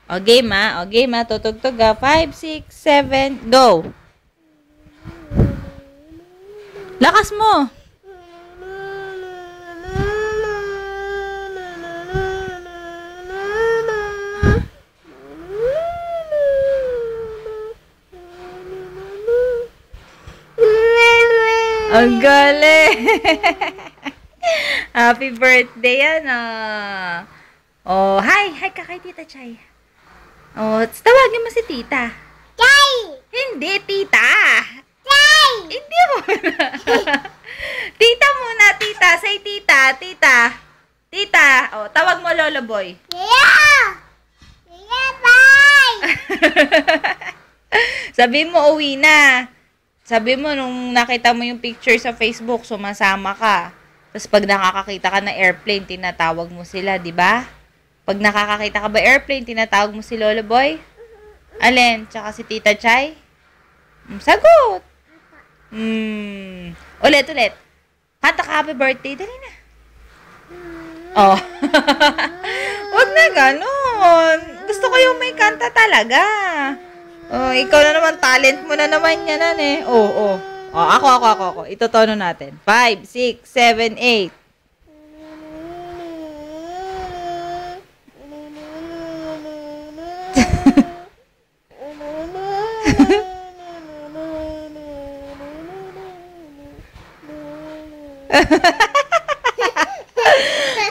O, game ha. O, game ha. Tutugtog ha. 5, 6, 7, go. Lakas mo. Ang galing. Happy birthday yan ah. Oh, hi. Hi ka kay Tita Chay. Oh, tawagin mo si Tita. Chay! Hindi, Tita. Chay! Hindi mo na. Tita muna, Tita. Say Tita. Tita. Tita. Oh, tawag mo Lolo Boy. Yeah! Yeah, bye! Sabi mo, uwi na. Sabi mo, nung nakita mo yung picture sa Facebook, sumasama ka. Tapos pag nakakakita ka na airplane, tinatawag mo sila, di ba? Pag nakakakita ka ba airplane, tinatawag mo si Lolo Boy? Alin? Tsaka si Tita Chay? Sagot! Ulit. Kanta ka happy birthday. Dali na. Oh. Wag na ganon. Gusto ko yung may kanta talaga. Oh, ikaw na naman, talent mo na naman yan, eh. Oh. Oh, ako. Itotono natin. 5, 6, 7, 8.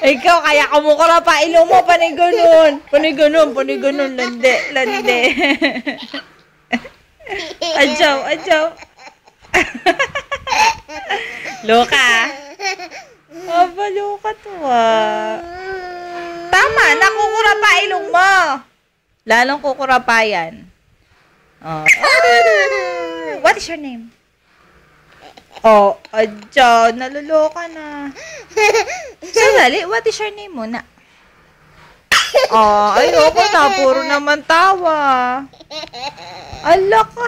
Ikaw, kaya kumukura pa ilong mo, panay ganun, lande. Adyaw. Loka. Aba, loka to ah. Tama, nakukura pa ilong mo. Lalong kukura pa yan. Oh. What is your name? Oh, adyaw, naluloka na. Sandali, what is your name muna? Oh, ayoko na, puro naman tawa. Ala ka.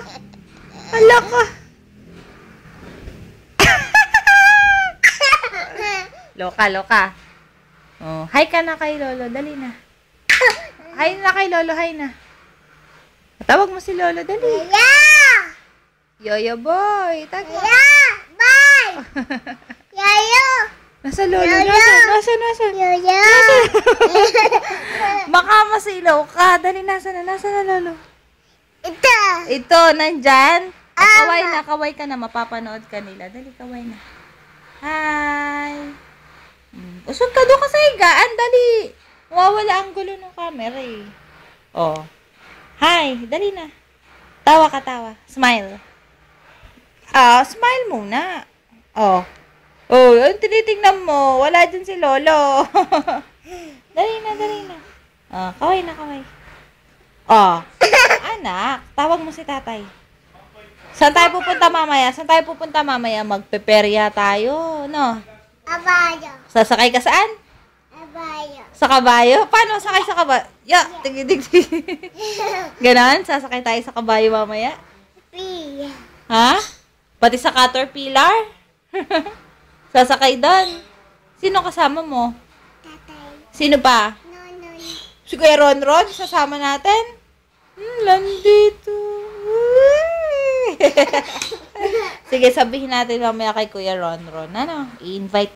Loka. Oh, hi ka na kay Lolo, dali na. Hi na kay Lolo, hi na. Tawag mo si Lolo, dali. Yeah! Yoyo boy, taga. Yeah! Bye! Yayo! Nasa Lolo, Yoyo! nasa. Yoyo! Baka masilaw ka. Dali, nasa na Lolo. Ito! Nandyan. Kaway ka na. Mapapanood ka nila. Dali, kaway na. Hi! Usod ka doon ka sa higaan. Dali. Wawala ang gulo ng camera eh. Oh. Hi! Dali na. Tawa ka. Smile. Smile muna. Oh, yung tinitingnan mo. Wala dyan si Lolo. Dali na. Kaway na. Anak, tawag mo si tatay. Saan tayo pupunta mamaya? Magpeperya tayo, no? Abayo! Sasakay ka saan? Abayo! Sa kabayo? Paano sakay sa kabayo? Tig. Ganon? Sasakay tayo sa kabayo mamaya? Pia! Ha? Pati sa caterpillar? Sasakay doon. Sino kasama mo? Tatay! Sino pa? Nonoy! Si Kuya Ronron? Sasama natin? Landito. Sige, sabihin natin mamaya kay Kuya Ronron. Ano? I-invite